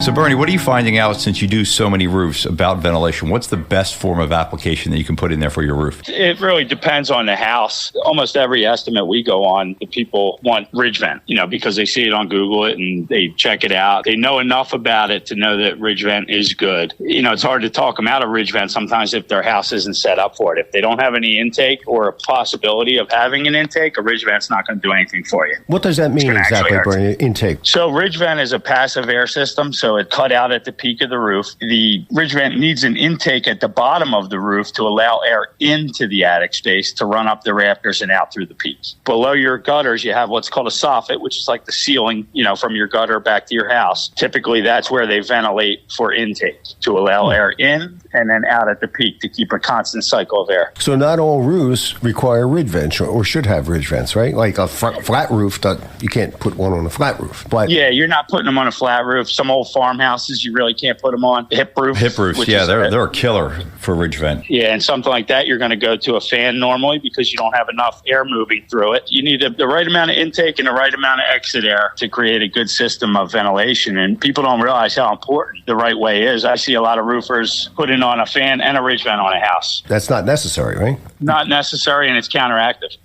So Bernie, what are you finding out since you do so many roofs about ventilation? What's the best form of application that you can put in there for your roof? It really depends on the house. Almost every estimate we go on, the people want ridge vent, because they see it on Google and they check it out. They know enough about it to know that ridge vent is good. It's hard to talk them out of ridge vent sometimes if their house isn't set up for it. If they don't have any intake or a possibility of having an intake, a ridge vent's not going to do anything for you. What does that mean exactly, Bernie, intake? So ridge vent is a passive air system, so it cut out at the peak of the roof. The ridge vent needs an intake at the bottom of the roof to allow air into the attic space to run up the rafters and out through the peak. Below your gutters, you have what's called a soffit, which is like the ceiling, from your gutter back to your house. Typically, that's where they ventilate for intake to allow air in and then out at the peak to keep a constant cycle of air. So not all roofs require ridge vents or should have ridge vents, right? Like a flat roof, you can't put one on a flat roof. But yeah, you're not putting them on a flat roof. Some old farmhouses, you really can't put them on. Hip roofs, yeah, they're a killer for ridge vent. Yeah, and something like that, you're going to go to a fan normally because you don't have enough air moving through it. You need the right amount of intake and the right amount of exit air to create a good system of ventilation. And people don't realize how important the right way is. I see a lot of roofers putting on a fan and a ridge vent on a house. That's not necessary, right? Not necessary, and it's counteractive.